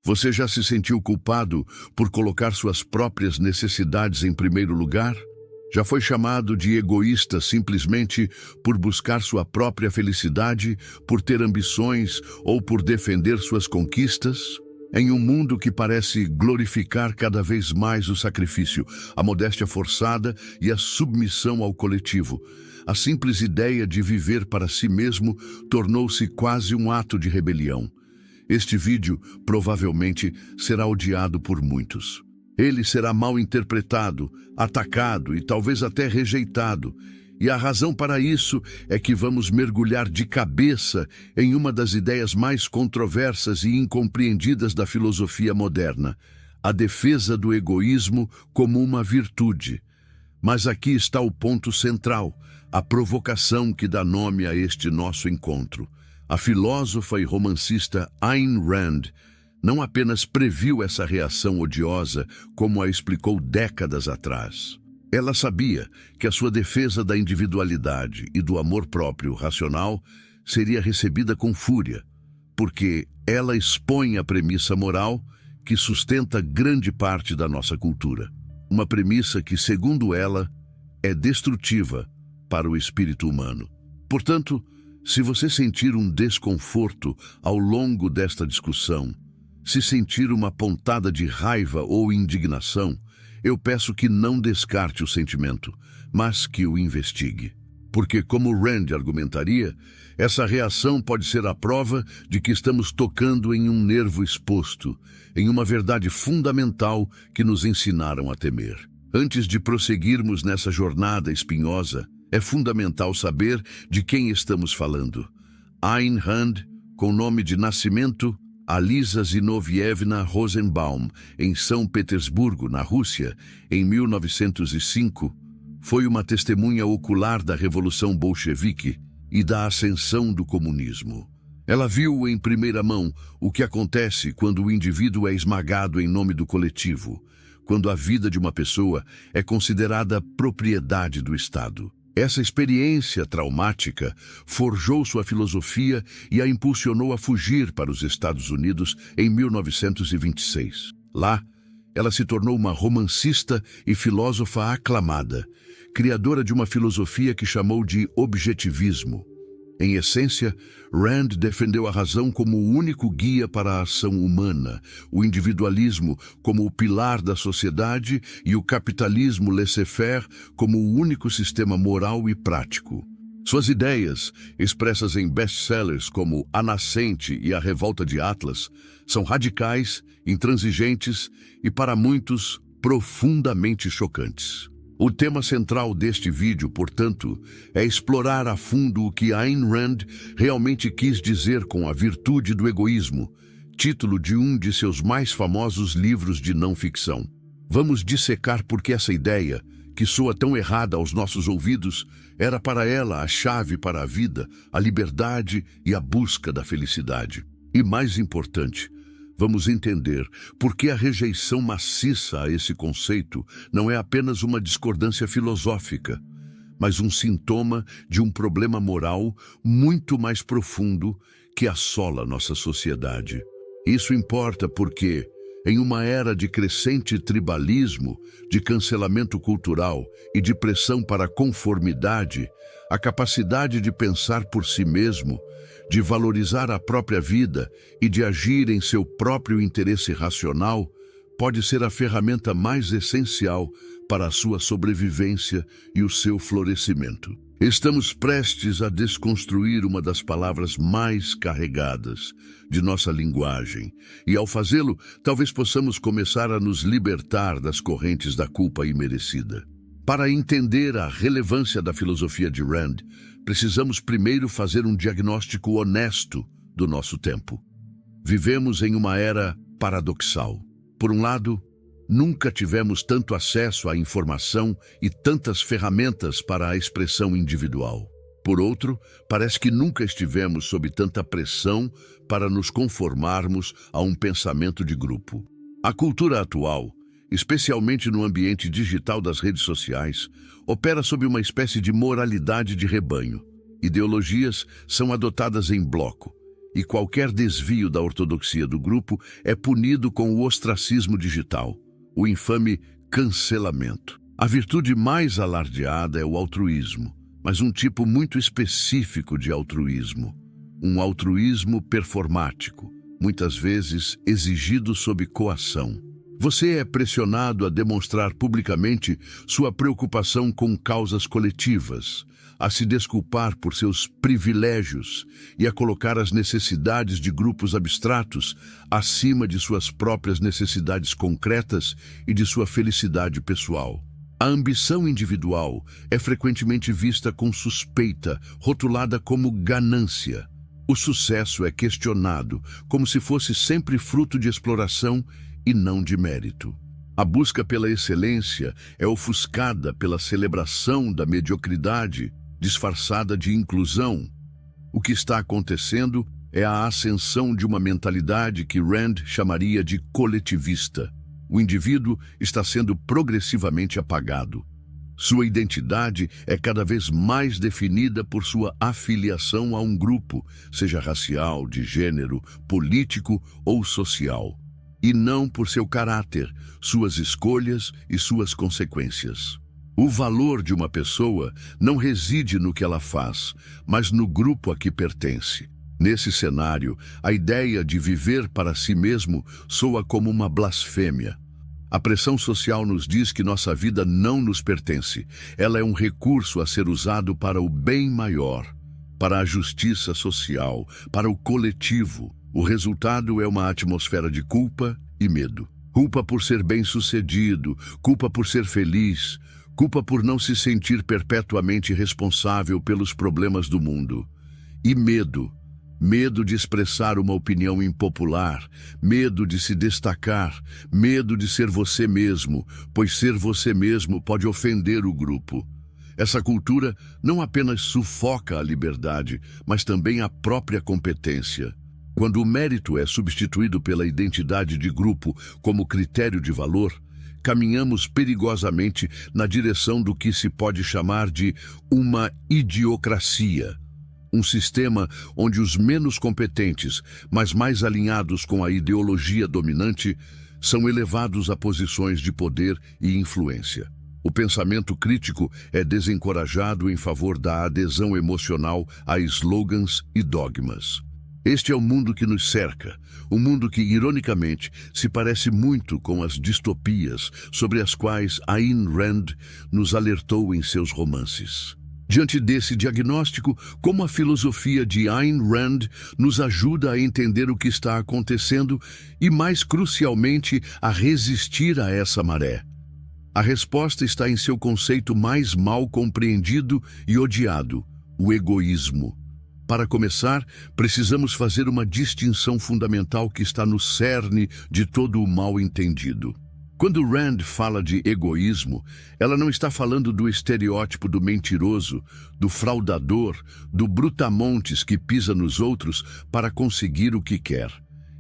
Você já se sentiu culpado por colocar suas próprias necessidades em primeiro lugar? Já foi chamado de egoísta simplesmente por buscar sua própria felicidade, por ter ambições ou por defender suas conquistas? Em um mundo que parece glorificar cada vez mais o sacrifício, a modéstia forçada e a submissão ao coletivo, a simples ideia de viver para si mesmo tornou-se quase um ato de rebelião. Este vídeo provavelmente será odiado por muitos. Ele será mal interpretado, atacado e talvez até rejeitado. E a razão para isso é que vamos mergulhar de cabeça em uma das ideias mais controversas e incompreendidas da filosofia moderna, a defesa do egoísmo como uma virtude. Mas aqui está o ponto central, a provocação que dá nome a este nosso encontro. A filósofa e romancista Ayn Rand não apenas previu essa reação odiosa, como a explicou décadas atrás. Ela sabia que a sua defesa da individualidade e do amor próprio racional seria recebida com fúria, porque ela expõe a premissa moral que sustenta grande parte da nossa cultura. Uma premissa que, segundo ela, é destrutiva para o espírito humano. Portanto, se você sentir um desconforto ao longo desta discussão, se sentir uma pontada de raiva ou indignação, eu peço que não descarte o sentimento, mas que o investigue. Porque, como Rand argumentaria, essa reação pode ser a prova de que estamos tocando em um nervo exposto, em uma verdade fundamental que nos ensinaram a temer. Antes de prosseguirmos nessa jornada espinhosa, é fundamental saber de quem estamos falando. Ayn Rand, com nome de nascimento Alisa Zinovievna Rosenbaum, em São Petersburgo, na Rússia, em 1905, foi uma testemunha ocular da Revolução Bolchevique e da ascensão do comunismo. Ela viu em primeira mão o que acontece quando o indivíduo é esmagado em nome do coletivo, quando a vida de uma pessoa é considerada propriedade do Estado. Essa experiência traumática forjou sua filosofia e a impulsionou a fugir para os Estados Unidos em 1926. Lá, ela se tornou uma romancista e filósofa aclamada, criadora de uma filosofia que chamou de objetivismo. Em essência, Rand defendeu a razão como o único guia para a ação humana, o individualismo como o pilar da sociedade e o capitalismo laissez-faire como o único sistema moral e prático. Suas ideias, expressas em best-sellers como A Nascente e A Revolta de Atlas, são radicais, intransigentes e, para muitos, profundamente chocantes. O tema central deste vídeo, portanto, é explorar a fundo o que Ayn Rand realmente quis dizer com a virtude do egoísmo, título de um de seus mais famosos livros de não-ficção. Vamos dissecar por que essa ideia, que soa tão errada aos nossos ouvidos, era para ela a chave para a vida, a liberdade e a busca da felicidade. E mais importante, vamos entender por que a rejeição maciça a esse conceito não é apenas uma discordância filosófica, mas um sintoma de um problema moral muito mais profundo que assola nossa sociedade. Isso importa porque, em uma era de crescente tribalismo, de cancelamento cultural e de pressão para a conformidade, a capacidade de pensar por si mesmo, de valorizar a própria vida e de agir em seu próprio interesse racional, pode ser a ferramenta mais essencial para a sua sobrevivência e o seu florescimento. Estamos prestes a desconstruir uma das palavras mais carregadas de nossa linguagem, e ao fazê-lo, talvez possamos começar a nos libertar das correntes da culpa imerecida. Para entender a relevância da filosofia de Rand, precisamos primeiro fazer um diagnóstico honesto do nosso tempo. Vivemos em uma era paradoxal. Por um lado, nunca tivemos tanto acesso à informação e tantas ferramentas para a expressão individual. Por outro, parece que nunca estivemos sob tanta pressão para nos conformarmos a um pensamento de grupo. A cultura atual, especialmente no ambiente digital das redes sociais, opera sob uma espécie de moralidade de rebanho. Ideologias são adotadas em bloco, e qualquer desvio da ortodoxia do grupo é punido com o ostracismo digital, o infame cancelamento. A virtude mais alardeada é o altruísmo, mas um tipo muito específico de altruísmo. Um altruísmo performático, muitas vezes exigido sob coação. Você é pressionado a demonstrar publicamente sua preocupação com causas coletivas, a se desculpar por seus privilégios e a colocar as necessidades de grupos abstratos acima de suas próprias necessidades concretas e de sua felicidade pessoal. A ambição individual é frequentemente vista com suspeita, rotulada como ganância. O sucesso é questionado, como se fosse sempre fruto de exploração e não de mérito. A busca pela excelência é ofuscada pela celebração da mediocridade, disfarçada de inclusão. O que está acontecendo é a ascensão de uma mentalidade que Rand chamaria de coletivista. O indivíduo está sendo progressivamente apagado. Sua identidade é cada vez mais definida por sua afiliação a um grupo, seja racial, de gênero, político ou social, e não por seu caráter, suas escolhas e suas consequências. O valor de uma pessoa não reside no que ela faz, mas no grupo a que pertence. Nesse cenário, a ideia de viver para si mesmo soa como uma blasfêmia. A pressão social nos diz que nossa vida não nos pertence. Ela é um recurso a ser usado para o bem maior, para a justiça social, para o coletivo. O resultado é uma atmosfera de culpa e medo. Culpa por ser bem-sucedido, culpa por ser feliz, culpa por não se sentir perpetuamente responsável pelos problemas do mundo. E medo. Medo de expressar uma opinião impopular, medo de se destacar, medo de ser você mesmo, pois ser você mesmo pode ofender o grupo. Essa cultura não apenas sufoca a liberdade, mas também a própria competência. Quando o mérito é substituído pela identidade de grupo como critério de valor, caminhamos perigosamente na direção do que se pode chamar de uma idiocracia. Um sistema onde os menos competentes, mas mais alinhados com a ideologia dominante, são elevados a posições de poder e influência. O pensamento crítico é desencorajado em favor da adesão emocional a slogans e dogmas. Este é o mundo que nos cerca, um mundo que, ironicamente, se parece muito com as distopias sobre as quais Ayn Rand nos alertou em seus romances. Diante desse diagnóstico, como a filosofia de Ayn Rand nos ajuda a entender o que está acontecendo e, mais crucialmente, a resistir a essa maré? A resposta está em seu conceito mais mal compreendido e odiado, o egoísmo. Para começar, precisamos fazer uma distinção fundamental que está no cerne de todo o mal entendido. Quando Rand fala de egoísmo, ela não está falando do estereótipo do mentiroso, do fraudador, do brutamontes que pisa nos outros para conseguir o que quer.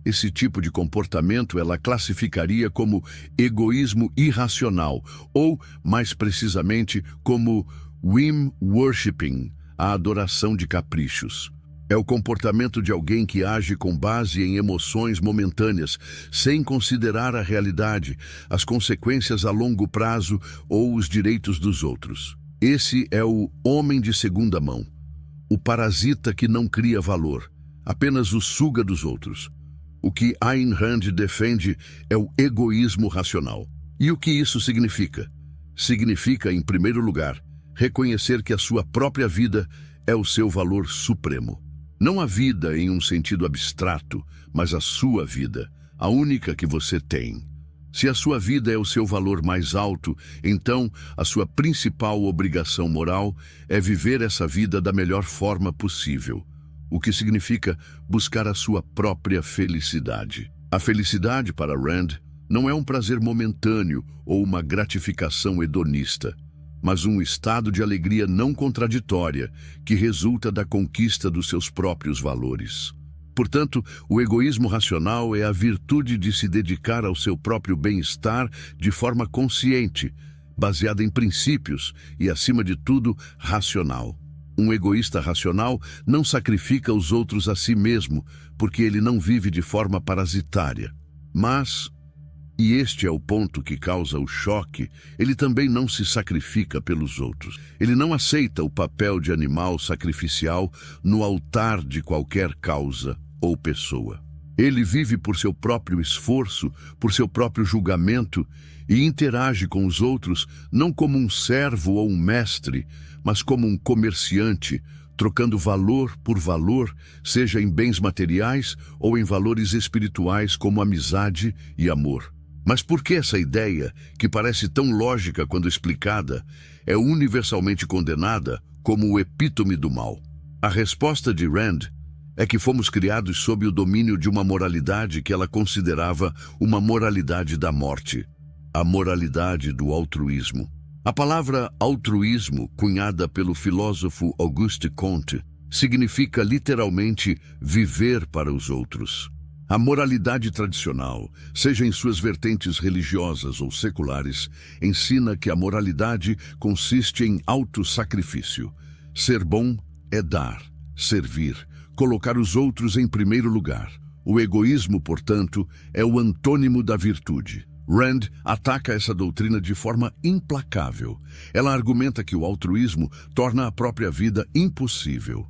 Esse tipo de comportamento ela classificaria como egoísmo irracional, ou, mais precisamente, como whim worshipping, a adoração de caprichos. É o comportamento de alguém que age com base em emoções momentâneas, sem considerar a realidade, as consequências a longo prazo ou os direitos dos outros. Esse é o homem de segunda mão, o parasita que não cria valor, apenas o suga dos outros. O que Ayn Rand defende é o egoísmo racional. E o que isso significa? Significa, em primeiro lugar, reconhecer que a sua própria vida é o seu valor supremo. Não a vida em um sentido abstrato, mas a sua vida, a única que você tem. Se a sua vida é o seu valor mais alto, então a sua principal obrigação moral é viver essa vida da melhor forma possível, o que significa buscar a sua própria felicidade. A felicidade, para Rand, não é um prazer momentâneo ou uma gratificação hedonista, mas um estado de alegria não contraditória que resulta da conquista dos seus próprios valores. Portanto, o egoísmo racional é a virtude de se dedicar ao seu próprio bem-estar de forma consciente, baseada em princípios e, acima de tudo, racional. Um egoísta racional não sacrifica os outros a si mesmo, porque ele não vive de forma parasitária. Mas, e este é o ponto que causa o choque, ele também não se sacrifica pelos outros. Ele não aceita o papel de animal sacrificial no altar de qualquer causa ou pessoa. Ele vive por seu próprio esforço, por seu próprio julgamento e interage com os outros não como um servo ou um mestre, mas como um comerciante, trocando valor por valor, seja em bens materiais ou em valores espirituais como amizade e amor. Mas por que essa ideia, que parece tão lógica quando explicada, é universalmente condenada como o epítome do mal? A resposta de Rand é que fomos criados sob o domínio de uma moralidade que ela considerava uma moralidade da morte, a moralidade do altruísmo. A palavra altruísmo, cunhada pelo filósofo Auguste Comte, significa literalmente viver para os outros. A moralidade tradicional, seja em suas vertentes religiosas ou seculares, ensina que a moralidade consiste em autossacrifício. Ser bom é dar, servir, colocar os outros em primeiro lugar. O egoísmo, portanto, é o antônimo da virtude. Rand ataca essa doutrina de forma implacável. Ela argumenta que o altruísmo torna a própria vida impossível.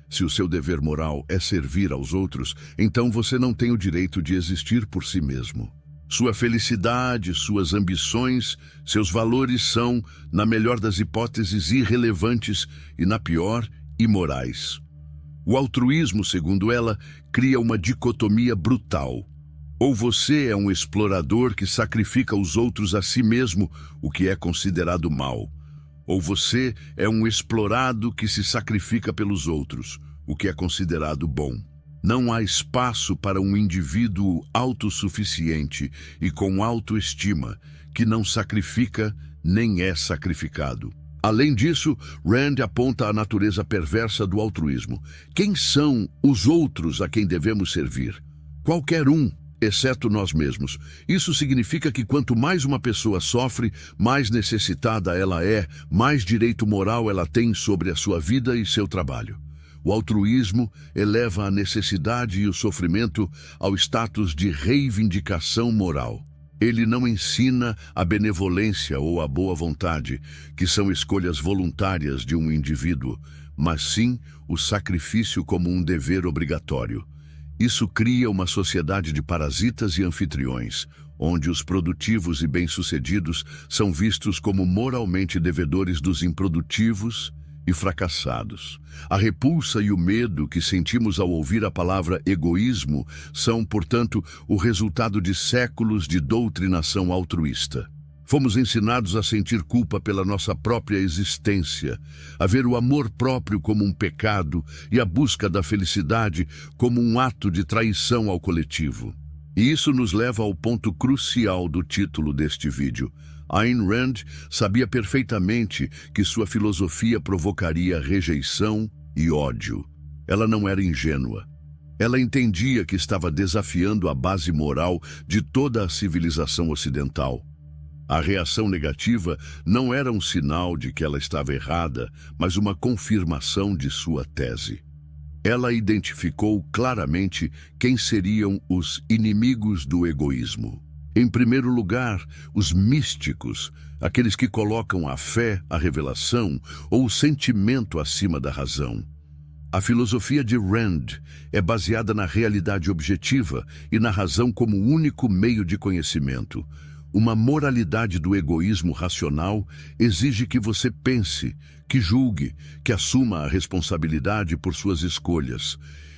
Se o seu dever moral é servir aos outros, então você não tem o direito de existir por si mesmo. Sua felicidade, suas ambições, seus valores são, na melhor das hipóteses, irrelevantes e, na pior, imorais. O altruísmo, segundo ela, cria uma dicotomia brutal. Ou você é um explorador que sacrifica os outros a si mesmo, o que é considerado mal. Ou você é um explorado que se sacrifica pelos outros, o que é considerado bom. Não há espaço para um indivíduo autossuficiente e com autoestima, que não sacrifica nem é sacrificado. Além disso, Rand aponta a natureza perversa do altruísmo. Quem são os outros a quem devemos servir? Qualquer um, exceto nós mesmos. Isso significa que quanto mais uma pessoa sofre, mais necessitada ela é, mais direito moral ela tem sobre a sua vida e seu trabalho. O altruísmo eleva a necessidade e o sofrimento ao status de reivindicação moral. Ele não ensina a benevolência ou a boa vontade, que são escolhas voluntárias de um indivíduo, mas sim o sacrifício como um dever obrigatório. Isso cria uma sociedade de parasitas e anfitriões, onde os produtivos e bem-sucedidos são vistos como moralmente devedores dos improdutivos e fracassados. A repulsa e o medo que sentimos ao ouvir a palavra egoísmo são, portanto, o resultado de séculos de doutrinação altruísta. Fomos ensinados a sentir culpa pela nossa própria existência, a ver o amor próprio como um pecado e a busca da felicidade como um ato de traição ao coletivo. E isso nos leva ao ponto crucial do título deste vídeo. Ayn Rand sabia perfeitamente que sua filosofia provocaria rejeição e ódio. Ela não era ingênua. Ela entendia que estava desafiando a base moral de toda a civilização ocidental. A reação negativa não era um sinal de que ela estava errada, mas uma confirmação de sua tese. Ela identificou claramente quem seriam os inimigos do egoísmo. Em primeiro lugar, os místicos, aqueles que colocam a fé, a revelação ou o sentimento acima da razão. A filosofia de Rand é baseada na realidade objetiva e na razão como único meio de conhecimento. Uma moralidade do egoísmo racional exige que você pense, que julgue, que assuma a responsabilidade por suas escolhas.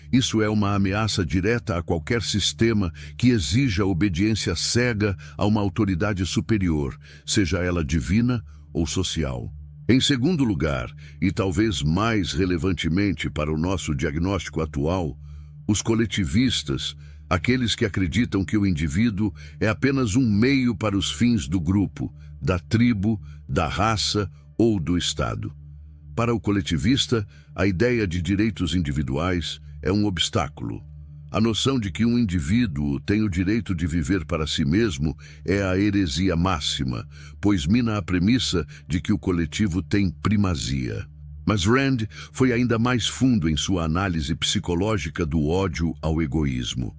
Isso é uma ameaça direta a qualquer sistema que exija obediência cega a uma autoridade superior, seja ela divina ou social. Em segundo lugar, e talvez mais relevantemente para o nosso diagnóstico atual, os coletivistas, aqueles que acreditam que o indivíduo é apenas um meio para os fins do grupo, da tribo, da raça ou do Estado. Para o coletivista, a ideia de direitos individuais é um obstáculo. A noção de que um indivíduo tem o direito de viver para si mesmo é a heresia máxima, pois mina a premissa de que o coletivo tem primazia. Mas Rand foi ainda mais fundo em sua análise psicológica do ódio ao egoísmo.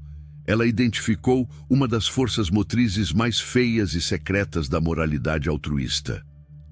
Ela identificou uma das forças motrizes mais feias e secretas da moralidade altruísta: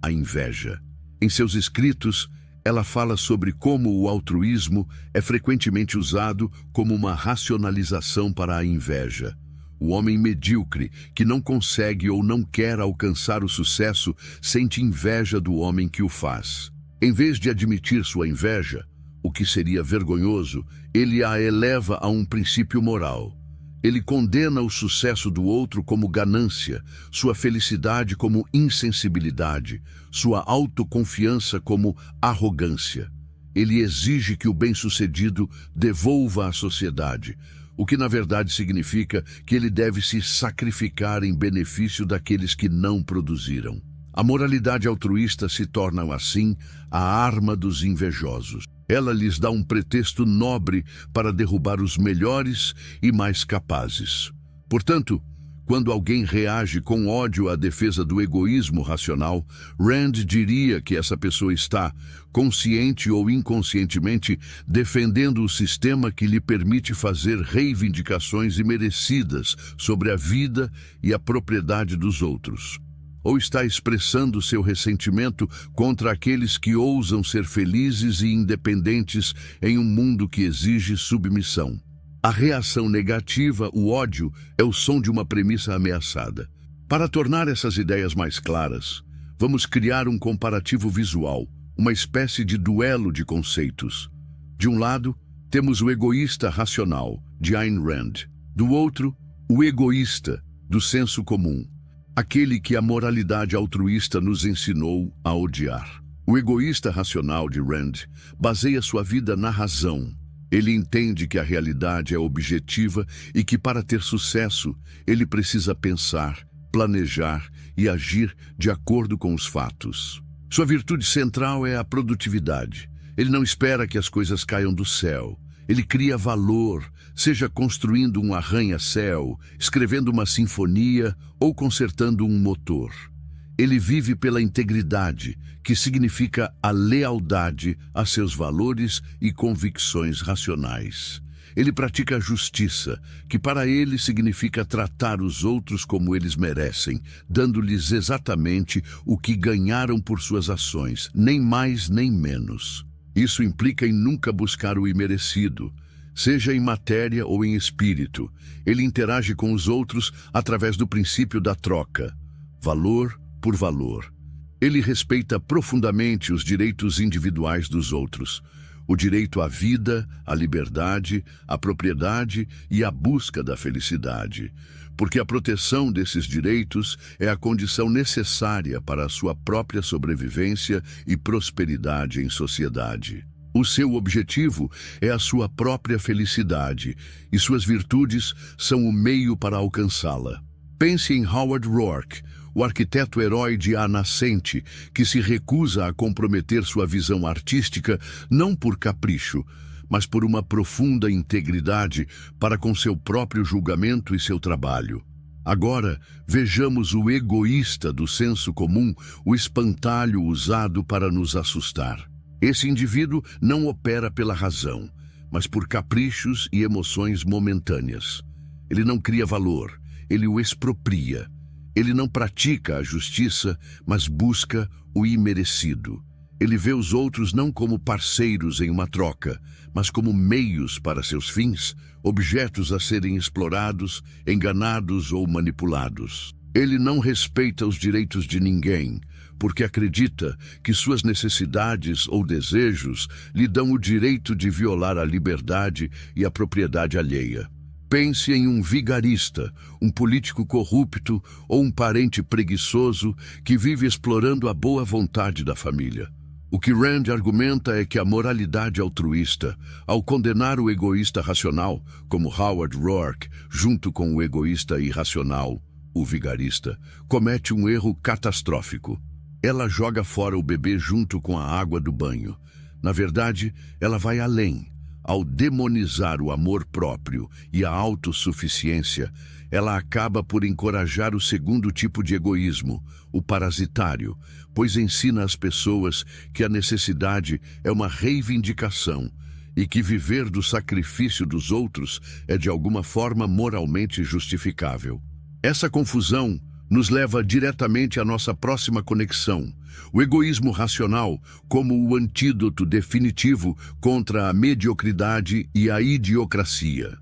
a inveja. Em seus escritos, ela fala sobre como o altruísmo é frequentemente usado como uma racionalização para a inveja. O homem medíocre, que não consegue ou não quer alcançar o sucesso, sente inveja do homem que o faz. Em vez de admitir sua inveja, o que seria vergonhoso, ele a eleva a um princípio moral. Ele condena o sucesso do outro como ganância, sua felicidade como insensibilidade, sua autoconfiança como arrogância. Ele exige que o bem-sucedido devolva à sociedade, o que na verdade significa que ele deve se sacrificar em benefício daqueles que não produziram. A moralidade altruísta se torna, assim, a arma dos invejosos. Ela lhes dá um pretexto nobre para derrubar os melhores e mais capazes. Portanto, quando alguém reage com ódio à defesa do egoísmo racional, Rand diria que essa pessoa está, consciente ou inconscientemente, defendendo o sistema que lhe permite fazer reivindicações imerecidas sobre a vida e a propriedade dos outros. Ou está expressando seu ressentimento contra aqueles que ousam ser felizes e independentes em um mundo que exige submissão. A reação negativa, o ódio, é o som de uma premissa ameaçada. Para tornar essas ideias mais claras, vamos criar um comparativo visual, uma espécie de duelo de conceitos. De um lado, temos o egoísta racional, de Ayn Rand. Do outro, o egoísta, do senso comum. Aquele que a moralidade altruísta nos ensinou a odiar. O egoísta racional de Rand baseia sua vida na razão. Ele entende que a realidade é objetiva e que, para ter sucesso, ele precisa pensar, planejar e agir de acordo com os fatos. Sua virtude central é a produtividade. Ele não espera que as coisas caiam do céu. Ele cria valor, seja construindo um arranha-céu, escrevendo uma sinfonia ou consertando um motor. Ele vive pela integridade, que significa a lealdade a seus valores e convicções racionais. Ele pratica a justiça, que para ele significa tratar os outros como eles merecem, dando-lhes exatamente o que ganharam por suas ações, nem mais nem menos. Isso implica em nunca buscar o imerecido, seja em matéria ou em espírito. Ele interage com os outros através do princípio da troca, valor por valor. Ele respeita profundamente os direitos individuais dos outros, o direito à vida, à liberdade, à propriedade e à busca da felicidade, porque a proteção desses direitos é a condição necessária para a sua própria sobrevivência e prosperidade em sociedade. O seu objetivo é a sua própria felicidade, e suas virtudes são o meio para alcançá-la. Pense em Howard Roark, o arquiteto-herói de A Nascente, que se recusa a comprometer sua visão artística não por capricho, mas por uma profunda integridade para com seu próprio julgamento e seu trabalho. Agora, vejamos o egoísta do senso comum, o espantalho usado para nos assustar. Esse indivíduo não opera pela razão, mas por caprichos e emoções momentâneas. Ele não cria valor, ele o expropria. Ele não pratica a justiça, mas busca o imerecido. Ele vê os outros não como parceiros em uma troca, mas como meios para seus fins, objetos a serem explorados, enganados ou manipulados. Ele não respeita os direitos de ninguém, porque acredita que suas necessidades ou desejos lhe dão o direito de violar a liberdade e a propriedade alheia. Pense em um vigarista, um político corrupto ou um parente preguiçoso que vive explorando a boa vontade da família. O que Rand argumenta é que a moralidade altruísta, ao condenar o egoísta racional, como Howard Roark, junto com o egoísta irracional, o vigarista, comete um erro catastrófico. Ela joga fora o bebê junto com a água do banho. Na verdade, ela vai além. Ao demonizar o amor próprio e a autossuficiência, ela acaba por encorajar o segundo tipo de egoísmo, o parasitário, pois ensina às pessoas que a necessidade é uma reivindicação e que viver do sacrifício dos outros é de alguma forma moralmente justificável. Essa confusão nos leva diretamente à nossa próxima conexão, o egoísmo racional como o antídoto definitivo contra a mediocridade e a idiocracia.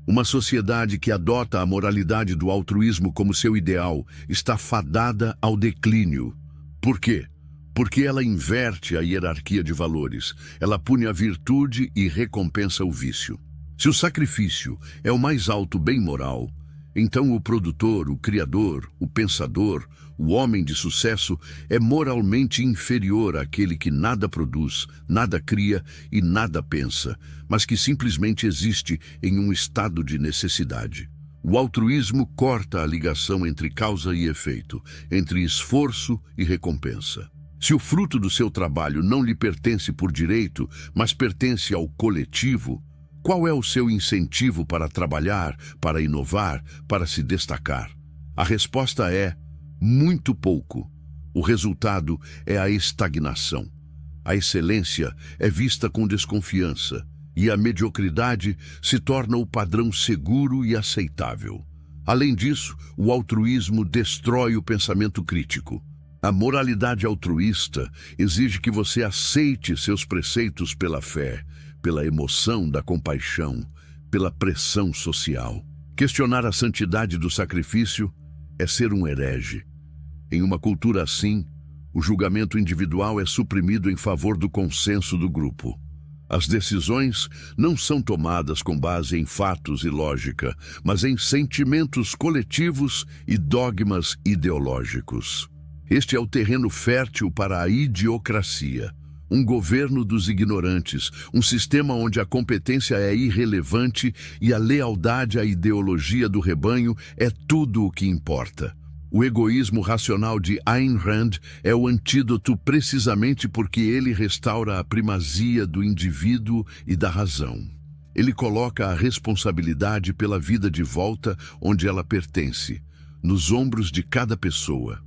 Uma sociedade que adota a moralidade do altruísmo como seu ideal está fadada ao declínio. Por quê? Porque ela inverte a hierarquia de valores, ela pune a virtude e recompensa o vício. Se o sacrifício é o mais alto bem moral, então o produtor, o criador, o pensador, o homem de sucesso é moralmente inferior àquele que nada produz, nada cria e nada pensa, mas que simplesmente existe em um estado de necessidade. O altruísmo corta a ligação entre causa e efeito, entre esforço e recompensa. Se o fruto do seu trabalho não lhe pertence por direito, mas pertence ao coletivo, qual é o seu incentivo para trabalhar, para inovar, para se destacar? A resposta é muito pouco. O resultado é a estagnação. A excelência é vista com desconfiança e a mediocridade se torna o padrão seguro e aceitável. Além disso, o altruísmo destrói o pensamento crítico. A moralidade altruísta exige que você aceite seus preceitos pela fé, pela emoção da compaixão, pela pressão social. Questionar a santidade do sacrifício é ser um herege. Em uma cultura assim, o julgamento individual é suprimido em favor do consenso do grupo. As decisões não são tomadas com base em fatos e lógica, mas em sentimentos coletivos e dogmas ideológicos. Este é o terreno fértil para a idiocracia. Um governo dos ignorantes, um sistema onde a competência é irrelevante e a lealdade à ideologia do rebanho é tudo o que importa. O egoísmo racional de Ayn Rand é o antídoto precisamente porque ele restaura a primazia do indivíduo e da razão. Ele coloca a responsabilidade pela vida de volta onde ela pertence, nos ombros de cada pessoa.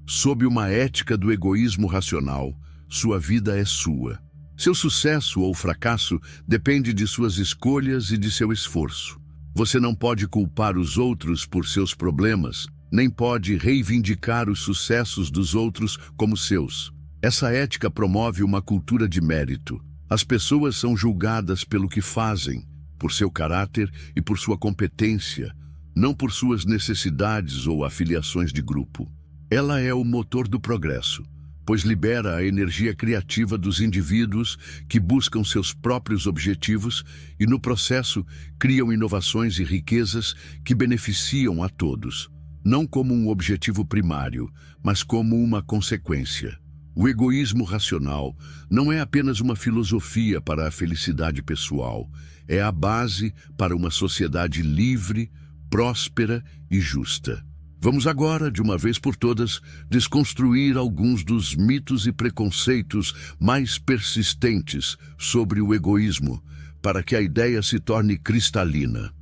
Sob uma ética do egoísmo racional, sua vida é sua. Seu sucesso ou fracasso depende de suas escolhas e de seu esforço. Você não pode culpar os outros por seus problemas, nem pode reivindicar os sucessos dos outros como seus. Essa ética promove uma cultura de mérito. As pessoas são julgadas pelo que fazem, por seu caráter e por sua competência, não por suas necessidades ou afiliações de grupo. Ela é o motor do progresso, pois libera a energia criativa dos indivíduos que buscam seus próprios objetivos e, no processo, criam inovações e riquezas que beneficiam a todos, não como um objetivo primário, mas como uma consequência. O egoísmo racional não é apenas uma filosofia para a felicidade pessoal, é a base para uma sociedade livre, próspera e justa. Vamos agora, de uma vez por todas, desconstruir alguns dos mitos e preconceitos mais persistentes sobre o egoísmo, para que a ideia se torne cristalina.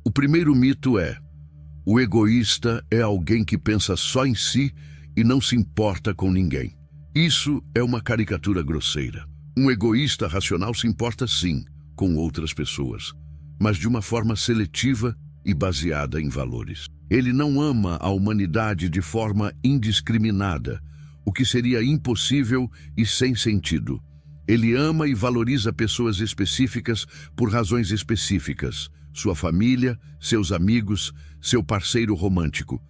O primeiro mito é: o egoísta é alguém que pensa só em si e não se importa com ninguém. Isso é uma caricatura grosseira. Um egoísta racional se importa sim com outras pessoas, mas de uma forma seletiva e baseada em valores. Ele não ama a humanidade de forma indiscriminada, o que seria impossível e sem sentido. Ele ama e valoriza pessoas específicas por razões específicas, sua família, seus amigos, seu parceiro romântico.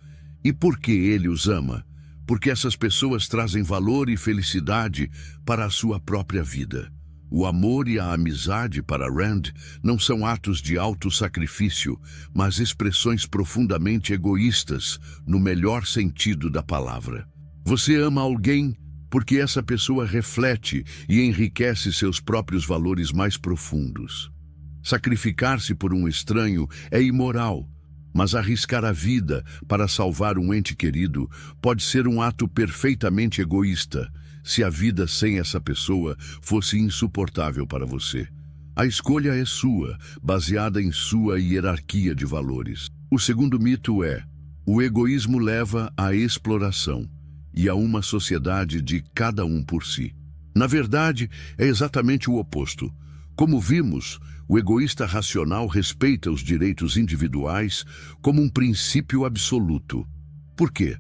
E por que ele os ama? Porque essas pessoas trazem valor e felicidade para a sua própria vida. O amor e a amizade para Rand não são atos de autossacrifício, mas expressões profundamente egoístas, no melhor sentido da palavra. Você ama alguém porque essa pessoa reflete e enriquece seus próprios valores mais profundos. Sacrificar-se por um estranho é imoral, mas arriscar a vida para salvar um ente querido pode ser um ato perfeitamente egoísta, se a vida sem essa pessoa fosse insuportável para você. A escolha é sua, baseada em sua hierarquia de valores. O segundo mito é: o egoísmo leva à exploração e a uma sociedade de cada um por si. Na verdade, é exatamente o oposto. Como vimos, o egoísta racional respeita os direitos individuais como um princípio absoluto. Por quê?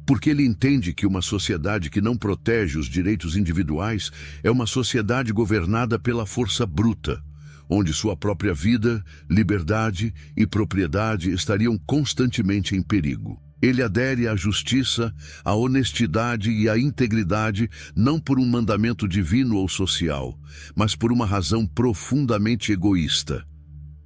Porque ele entende que uma sociedade que não protege os direitos individuais é uma sociedade governada pela força bruta, onde sua própria vida, liberdade e propriedade estariam constantemente em perigo. Ele adere à justiça, à honestidade e à integridade não por um mandamento divino ou social, mas por uma razão profundamente egoísta.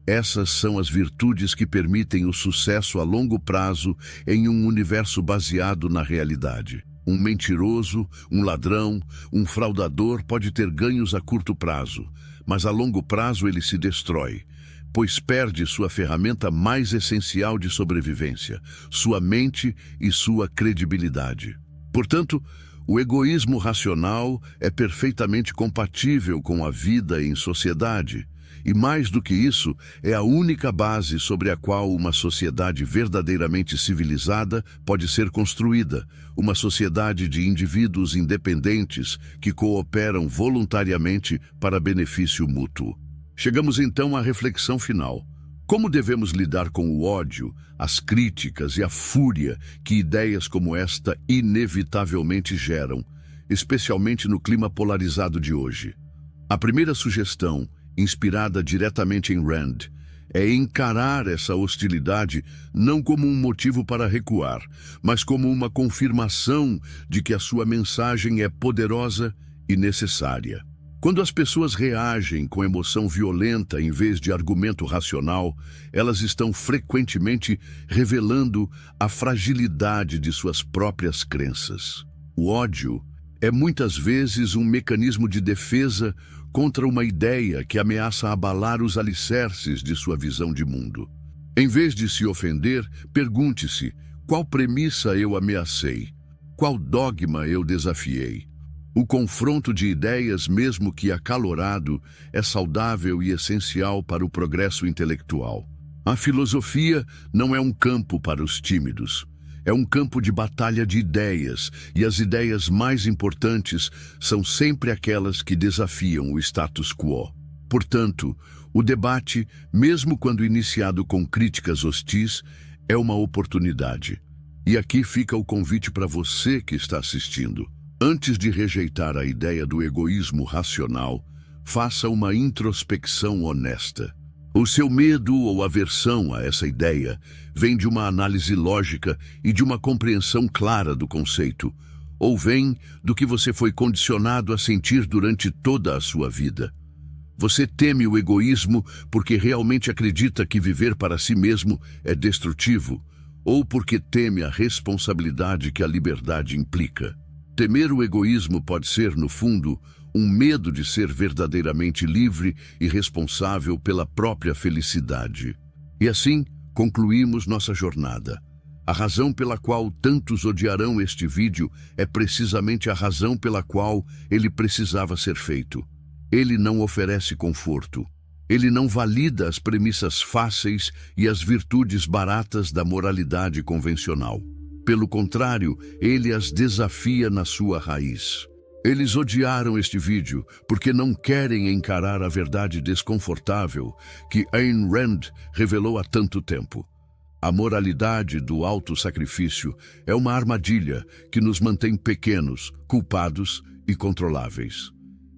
Essas são as virtudes que permitem o sucesso a longo prazo em um universo baseado na realidade. Um mentiroso, um ladrão, um fraudador pode ter ganhos a curto prazo, mas a longo prazo ele se destrói, pois perde sua ferramenta mais essencial de sobrevivência, sua mente e sua credibilidade. Portanto, o egoísmo racional é perfeitamente compatível com a vida em sociedade. E mais do que isso, é a única base sobre a qual uma sociedade verdadeiramente civilizada pode ser construída, uma sociedade de indivíduos independentes que cooperam voluntariamente para benefício mútuo. Chegamos então à reflexão final. Como devemos lidar com o ódio, as críticas e a fúria que ideias como esta inevitavelmente geram, especialmente no clima polarizado de hoje? A primeira sugestão, inspirada diretamente em Rand, é encarar essa hostilidade não como um motivo para recuar, mas como uma confirmação de que a sua mensagem é poderosa e necessária. Quando as pessoas reagem com emoção violenta em vez de argumento racional, elas estão frequentemente revelando a fragilidade de suas próprias crenças. O ódio é muitas vezes um mecanismo de defesa contra uma ideia que ameaça abalar os alicerces de sua visão de mundo. Em vez de se ofender, pergunte-se: qual premissa eu ameacei? Qual dogma eu desafiei? O confronto de ideias, mesmo que acalorado, é saudável e essencial para o progresso intelectual. A filosofia não é um campo para os tímidos. É um campo de batalha de ideias, e as ideias mais importantes são sempre aquelas que desafiam o status quo. Portanto, o debate, mesmo quando iniciado com críticas hostis, é uma oportunidade. E aqui fica o convite para você que está assistindo. Antes de rejeitar a ideia do egoísmo racional, faça uma introspecção honesta. O seu medo ou aversão a essa ideia vem de uma análise lógica e de uma compreensão clara do conceito, ou vem do que você foi condicionado a sentir durante toda a sua vida. Você teme o egoísmo porque realmente acredita que viver para si mesmo é destrutivo, ou porque teme a responsabilidade que a liberdade implica. Temer o egoísmo pode ser, no fundo, um medo de ser verdadeiramente livre e responsável pela própria felicidade. E assim, concluímos nossa jornada. A razão pela qual tantos odiarão este vídeo é precisamente a razão pela qual ele precisava ser feito. Ele não oferece conforto. Ele não valida as premissas fáceis e as virtudes baratas da moralidade convencional. Pelo contrário, ele as desafia na sua raiz. Eles odiaram este vídeo porque não querem encarar a verdade desconfortável que Ayn Rand revelou há tanto tempo. A moralidade do autossacrifício é uma armadilha que nos mantém pequenos, culpados e controláveis.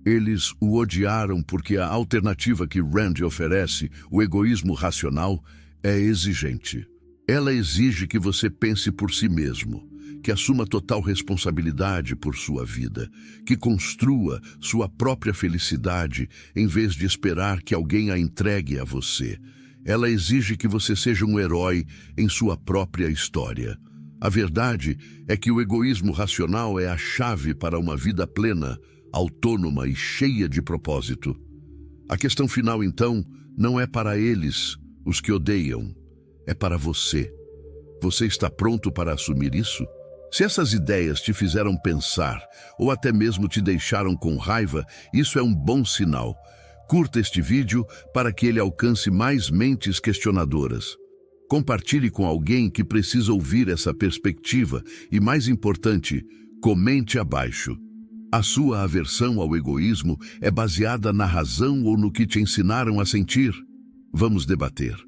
Eles o odiaram porque a alternativa que Rand oferece, o egoísmo racional, é exigente. Ela exige que você pense por si mesmo, que assuma total responsabilidade por sua vida, que construa sua própria felicidade em vez de esperar que alguém a entregue a você. Ela exige que você seja um herói em sua própria história. A verdade é que o egoísmo racional é a chave para uma vida plena, autônoma e cheia de propósito. A questão final, então, não é para eles, os que odeiam. É para você. Você está pronto para assumir isso? Se essas ideias te fizeram pensar, ou até mesmo te deixaram com raiva, isso é um bom sinal. Curta este vídeo para que ele alcance mais mentes questionadoras. Compartilhe com alguém que precisa ouvir essa perspectiva e, mais importante, comente abaixo. A sua aversão ao egoísmo é baseada na razão ou no que te ensinaram a sentir? Vamos debater.